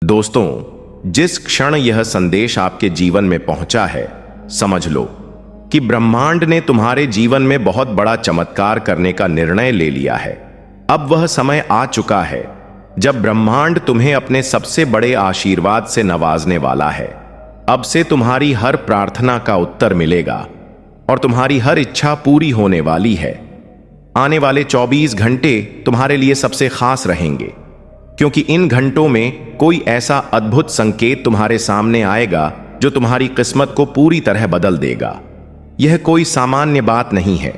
दोस्तों, जिस क्षण यह संदेश आपके जीवन में पहुंचा है, समझ लो कि ब्रह्मांड ने तुम्हारे जीवन में बहुत बड़ा चमत्कार करने का निर्णय ले लिया है। अब वह समय आ चुका है जब ब्रह्मांड तुम्हें अपने सबसे बड़े आशीर्वाद से नवाजने वाला है। अब से तुम्हारी हर प्रार्थना का उत्तर मिलेगा और तुम्हारी हर इच्छा पूरी होने वाली है। आने वाले 24 घंटे तुम्हारे लिए सबसे खास रहेंगे, क्योंकि इन घंटों में कोई ऐसा अद्भुत संकेत तुम्हारे सामने आएगा जो तुम्हारी किस्मत को पूरी तरह बदल देगा। यह कोई सामान्य बात नहीं है।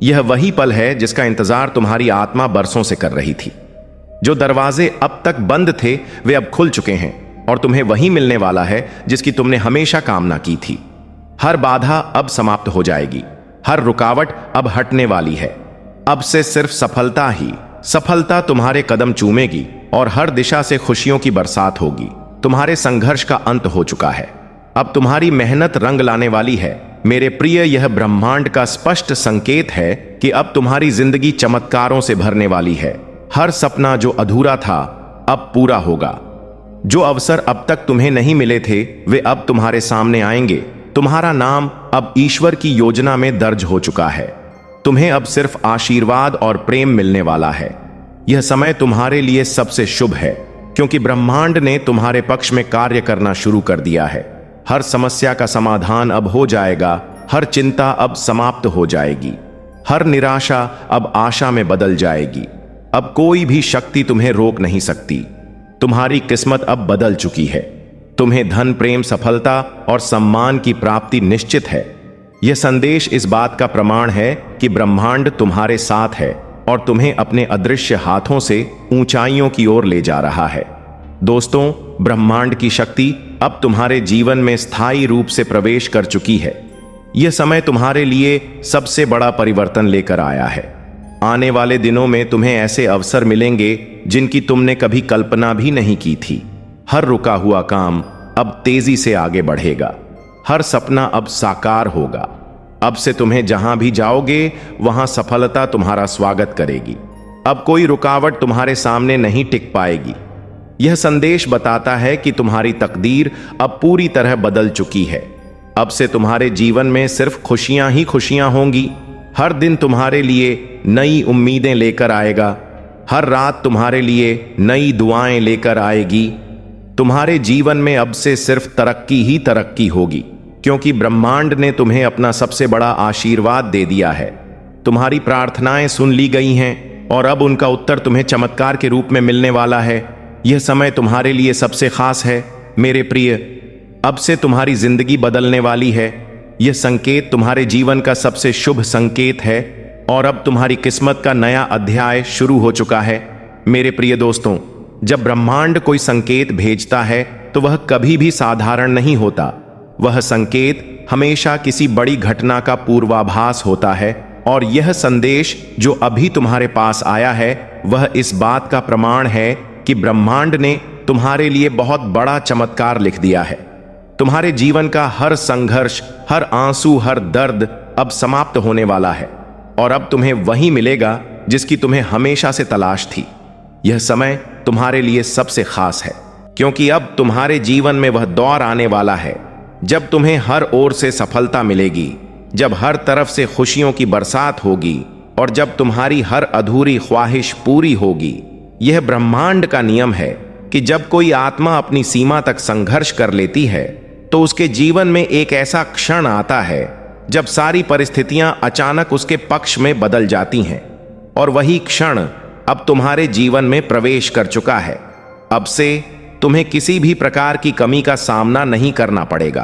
यह वही पल है जिसका इंतजार तुम्हारी आत्मा बरसों से कर रही थी। जो दरवाजे अब तक बंद थे वे अब खुल चुके हैं और तुम्हें वही मिलने वाला है जिसकी तुमने हमेशा कामना की थी। हर बाधा अब समाप्त हो जाएगी, हर रुकावट अब हटने वाली है। अब से सिर्फ सफलता ही सफलता तुम्हारे कदम चूमेगी और हर दिशा से खुशियों की बरसात होगी। तुम्हारे संघर्ष का अंत हो चुका है। अब तुम्हारी मेहनत रंग लाने वाली है। मेरे प्रिय, यह ब्रह्मांड का स्पष्ट संकेत है कि अब तुम्हारी जिंदगी चमत्कारों से भरने वाली है। हर सपना जो अधूरा था अब पूरा होगा। जो अवसर अब तक तुम्हें नहीं मिले थे वे अब तुम्हारे सामने आएंगे। तुम्हारा नाम अब ईश्वर की योजना में दर्ज हो चुका है। तुम्हें अब सिर्फ आशीर्वाद और प्रेम मिलने वाला है। यह समय तुम्हारे लिए सबसे शुभ है, क्योंकि ब्रह्मांड ने तुम्हारे पक्ष में कार्य करना शुरू कर दिया है। हर समस्या का समाधान अब हो जाएगा, हर चिंता अब समाप्त हो जाएगी, हर निराशा अब आशा में बदल जाएगी। अब कोई भी शक्ति तुम्हें रोक नहीं सकती। तुम्हारी किस्मत अब बदल चुकी है। तुम्हें धन, प्रेम, सफलता और सम्मान की प्राप्ति निश्चित है। यह संदेश इस बात का प्रमाण है कि ब्रह्मांड तुम्हारे साथ है और तुम्हें अपने अदृश्य हाथों से ऊंचाइयों की ओर ले जा रहा है। दोस्तों, ब्रह्मांड की शक्ति अब तुम्हारे जीवन में स्थायी रूप से प्रवेश कर चुकी है। यह समय तुम्हारे लिए सबसे बड़ा परिवर्तन लेकर आया है। आने वाले दिनों में तुम्हें ऐसे अवसर मिलेंगे जिनकी तुमने कभी कल्पना भी नहीं की थी। हर रुका हुआ काम अब तेजी से आगे बढ़ेगा। हर सपना अब साकार होगा। अब से तुम्हें जहां भी जाओगे वहां सफलता तुम्हारा स्वागत करेगी। अब कोई रुकावट तुम्हारे सामने नहीं टिक पाएगी। यह संदेश बताता है कि तुम्हारी तकदीर अब पूरी तरह बदल चुकी है। अब से तुम्हारे जीवन में सिर्फ खुशियां ही खुशियां होंगी। हर दिन तुम्हारे लिए नई उम्मीदें लेकर आएगा। हर रात तुम्हारे लिए नई दुआएं लेकर आएगी। तुम्हारे जीवन में अब से सिर्फ तरक्की ही तरक्की होगी, क्योंकि ब्रह्मांड ने तुम्हें अपना सबसे बड़ा आशीर्वाद दे दिया है। तुम्हारी प्रार्थनाएं सुन ली गई हैं और अब उनका उत्तर तुम्हें चमत्कार के रूप में मिलने वाला है। यह समय तुम्हारे लिए सबसे खास है मेरे प्रिय। अब से तुम्हारी जिंदगी बदलने वाली है। यह संकेत तुम्हारे जीवन का सबसे शुभ संकेत है और अब तुम्हारी किस्मत का नया अध्याय शुरू हो चुका है। मेरे प्रिय दोस्तों, जब ब्रह्मांड कोई संकेत भेजता है तो वह कभी भी साधारण नहीं होता। वह संकेत हमेशा किसी बड़ी घटना का पूर्वाभास होता है और यह संदेश जो अभी तुम्हारे पास आया है वह इस बात का प्रमाण है कि ब्रह्मांड ने तुम्हारे लिए बहुत बड़ा चमत्कार लिख दिया है। तुम्हारे जीवन का हर संघर्ष, हर आंसू, हर दर्द अब समाप्त होने वाला है और अब तुम्हें वही मिलेगा जिसकी तुम्हें हमेशा से तलाश थी। यह समय तुम्हारे लिए सबसे खास है, क्योंकि अब तुम्हारे जीवन में वह दौर आने वाला है जब तुम्हें हर ओर से सफलता मिलेगी, जब हर तरफ से खुशियों की बरसात होगी और जब तुम्हारी हर अधूरी ख्वाहिश पूरी होगी। यह ब्रह्मांड का नियम है कि जब कोई आत्मा अपनी सीमा तक संघर्ष कर लेती है तो उसके जीवन में एक ऐसा क्षण आता है जब सारी परिस्थितियां अचानक उसके पक्ष में बदल जाती हैं, और वही क्षण अब तुम्हारे जीवन में प्रवेश कर चुका है। अब से तुम्हें किसी भी प्रकार की कमी का सामना नहीं करना पड़ेगा,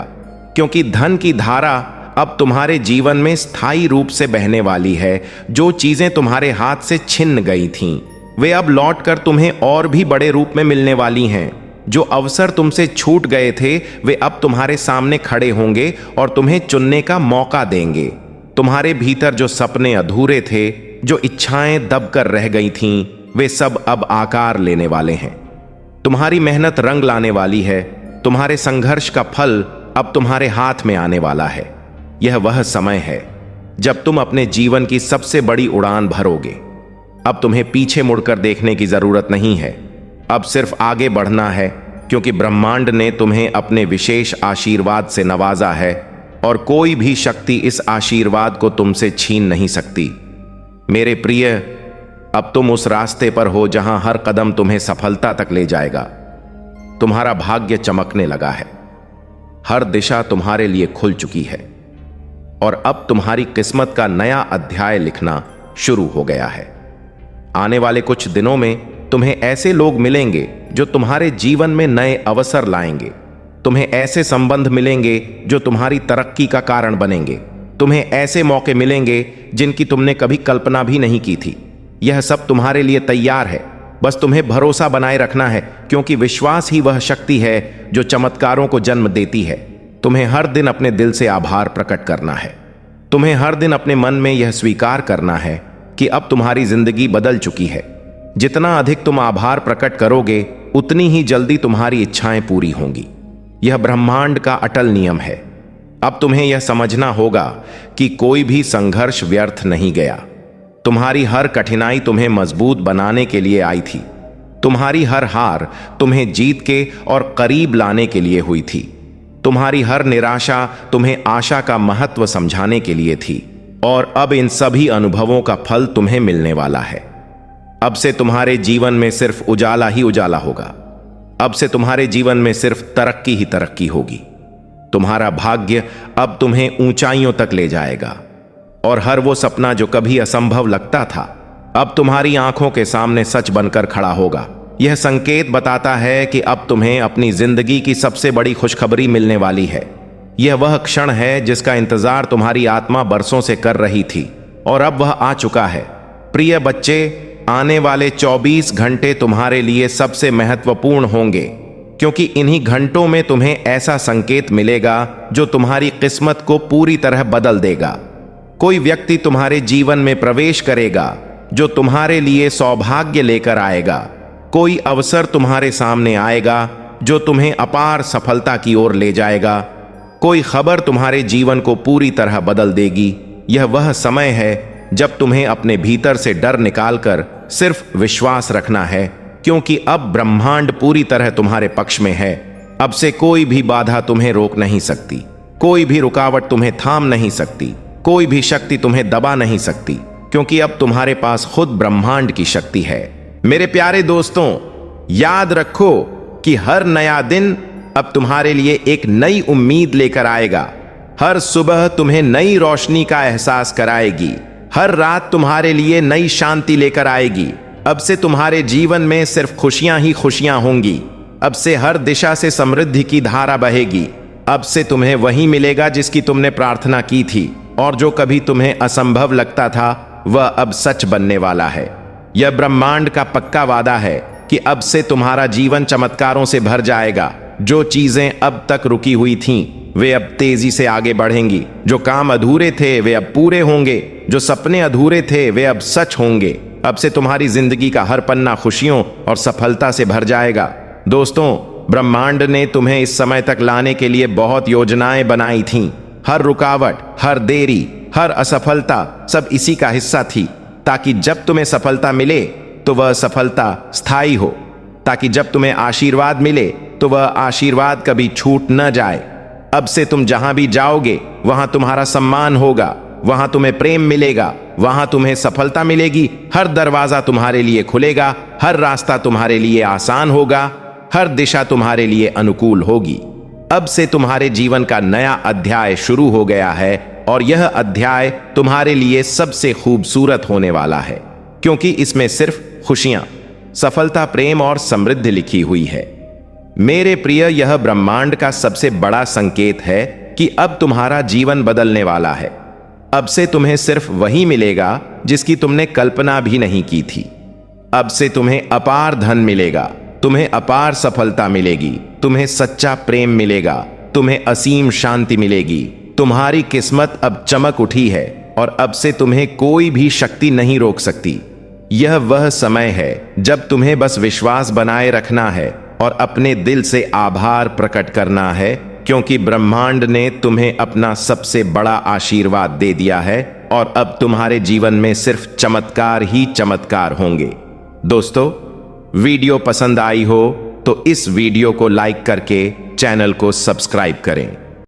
क्योंकि धन की धारा अब तुम्हारे जीवन में स्थायी रूप से बहने वाली है। जो चीजें तुम्हारे हाथ से छिन गई थीं वे अब लौटकर तुम्हें और भी बड़े रूप में मिलने वाली हैं। जो अवसर तुमसे छूट गए थे वे अब तुम्हारे सामने खड़े होंगे और तुम्हें चुनने का मौका देंगे। तुम्हारे भीतर जो सपने अधूरे थे, जो इच्छाएं दबकर रह गई थीं, वे सब अब आकार लेने वाले हैं। तुम्हारी मेहनत रंग लाने वाली है। तुम्हारे संघर्ष का फल अब तुम्हारे हाथ में आने वाला है। यह वह समय है जब तुम अपने जीवन की सबसे बड़ी उड़ान भरोगे। अब तुम्हें पीछे मुड़कर देखने की जरूरत नहीं है। अब सिर्फ आगे बढ़ना है, क्योंकि ब्रह्मांड ने तुम्हें अपने विशेष आशीर्वाद से नवाजा है और कोई भी शक्ति इस आशीर्वाद को तुमसे छीन नहीं सकती। मेरे प्रिय, अब तुम उस रास्ते पर हो जहां हर कदम तुम्हें सफलता तक ले जाएगा। तुम्हारा भाग्य चमकने लगा है, हर दिशा तुम्हारे लिए खुल चुकी है और अब तुम्हारी किस्मत का नया अध्याय लिखना शुरू हो गया है। आने वाले कुछ दिनों में तुम्हें ऐसे लोग मिलेंगे जो तुम्हारे जीवन में नए अवसर लाएंगे। तुम्हें ऐसे संबंध मिलेंगे जो तुम्हारी तरक्की का कारण बनेंगे। तुम्हें ऐसे मौके मिलेंगे जिनकी तुमने कभी कल्पना भी नहीं की थी। यह सब तुम्हारे लिए तैयार है, बस तुम्हें भरोसा बनाए रखना है, क्योंकि विश्वास ही वह शक्ति है जो चमत्कारों को जन्म देती है। तुम्हें हर दिन अपने दिल से आभार प्रकट करना है। तुम्हें हर दिन अपने मन में यह स्वीकार करना है कि अब तुम्हारी जिंदगी बदल चुकी है। जितना अधिक तुम आभार प्रकट करोगे, उतनी ही जल्दी तुम्हारी इच्छाएं पूरी होंगी। यह ब्रह्मांड का अटल नियम है। अब तुम्हें यह समझना होगा कि कोई भी संघर्ष व्यर्थ नहीं गया। तुम्हारी हर कठिनाई तुम्हें मजबूत बनाने के लिए आई थी। तुम्हारी हर हार तुम्हें जीत के और करीब लाने के लिए हुई थी। तुम्हारी हर निराशा तुम्हें आशा का महत्व समझाने के लिए थी। और अब इन सभी अनुभवों का फल तुम्हें मिलने वाला है। अब से तुम्हारे जीवन में सिर्फ उजाला ही उजाला होगा। अब से तुम्हारे जीवन में सिर्फ तरक्की ही तरक्की होगी। तुम्हारा भाग्य अब तुम्हें ऊंचाइयों तक ले जाएगा और हर वो सपना जो कभी असंभव लगता था, अब तुम्हारी आंखों के सामने सच बनकर खड़ा होगा। यह संकेत बताता है कि अब तुम्हें अपनी जिंदगी की सबसे बड़ी खुशखबरी मिलने वाली है। यह वह क्षण है जिसका इंतजार तुम्हारी आत्मा बरसों से कर रही थी और अब वह आ चुका है। प्रिय बच्चे, आने वाले 24 घंटे तुम्हारे लिए सबसे महत्वपूर्ण होंगे, क्योंकि इन्हीं घंटों में तुम्हें ऐसा संकेत मिलेगा जो तुम्हारी किस्मत को पूरी तरह बदल देगा। कोई व्यक्ति तुम्हारे जीवन में प्रवेश करेगा जो तुम्हारे लिए सौभाग्य लेकर आएगा। कोई अवसर तुम्हारे सामने आएगा जो तुम्हें अपार सफलता की ओर ले जाएगा। कोई खबर तुम्हारे जीवन को पूरी तरह बदल देगी। यह वह समय है जब तुम्हें अपने भीतर से डर निकालकर सिर्फ विश्वास रखना है, क्योंकि अब ब्रह्मांड पूरी तरह तुम्हारे पक्ष में है। अब से कोई भी बाधा तुम्हें रोक नहीं सकती, कोई भी रुकावट तुम्हें थाम नहीं सकती, कोई भी शक्ति तुम्हें दबा नहीं सकती, क्योंकि अब तुम्हारे पास खुद ब्रह्मांड की शक्ति है। मेरे प्यारे दोस्तों, याद रखो कि हर नया दिन अब तुम्हारे लिए एक नई उम्मीद लेकर आएगा। हर सुबह तुम्हें नई रोशनी का एहसास कराएगी। हर रात तुम्हारे लिए नई शांति लेकर आएगी। अब से तुम्हारे जीवन में सिर्फ खुशियां ही खुशियां होंगी। अब से हर दिशा से समृद्धि की धारा बहेगी। अब से तुम्हें वही मिलेगा जिसकी तुमने प्रार्थना की थी, और जो कभी तुम्हें असंभव लगता था वह अब सच बनने वाला है। यह ब्रह्मांड का पक्का वादा है कि अब से तुम्हारा जीवन चमत्कारों से भर जाएगा। जो चीजें अब तक रुकी हुई थीं, वे अब तेजी से आगे बढ़ेंगी। जो काम अधूरे थे वे अब पूरे होंगे। जो सपने अधूरे थे वे अब सच होंगे। अब से तुम्हारी जिंदगी का हर पन्ना खुशियों और सफलता से भर जाएगा। दोस्तों, ब्रह्मांड ने तुम्हें इस समय तक लाने के लिए बहुत योजनाएं बनाई थीं। हर रुकावट, हर देरी, हर असफलता सब इसी का हिस्सा थी, ताकि जब तुम्हें सफलता मिले तो वह सफलता स्थायी हो, ताकि जब तुम्हें आशीर्वाद मिले तो वह आशीर्वाद कभी छूट न जाए। अब से तुम जहां भी जाओगे वहां तुम्हारा सम्मान होगा, वहां तुम्हें प्रेम मिलेगा, वहां तुम्हें सफलता मिलेगी। हर दरवाजा तुम्हारे लिए खुलेगा, हर रास्ता तुम्हारे लिए आसान होगा, हर दिशा तुम्हारे लिए अनुकूल होगी। अब से तुम्हारे जीवन का नया अध्याय शुरू हो गया है और यह अध्याय तुम्हारे लिए सबसे खूबसूरत होने वाला है, क्योंकि इसमें सिर्फ खुशियां, सफलता, प्रेम और समृद्धि लिखी हुई है। मेरे प्रिय, यह ब्रह्मांड का सबसे बड़ा संकेत है कि अब तुम्हारा जीवन बदलने वाला है। अब से तुम्हें सिर्फ वही मिलेगा जिसकी तुमने कल्पना भी नहीं की थी। अब से तुम्हें अपार धन मिलेगा, तुम्हें अपार सफलता मिलेगी, तुम्हें सच्चा प्रेम मिलेगा, तुम्हें असीम शांति मिलेगी। तुम्हारी किस्मत अब चमक उठी है और अब से तुम्हें कोई भी शक्ति नहीं रोक सकती। यह वह समय है जब तुम्हें बस विश्वास बनाए रखना है और अपने दिल से आभार प्रकट करना है, क्योंकि ब्रह्मांड ने तुम्हें अपना सबसे बड़ा आशीर्वाद दे दिया है और अब तुम्हारे जीवन में सिर्फ चमत्कार ही चमत्कार होंगे। दोस्तों, वीडियो पसंद आई हो तो इस वीडियो को लाइक करके चैनल को सब्सक्राइब करें।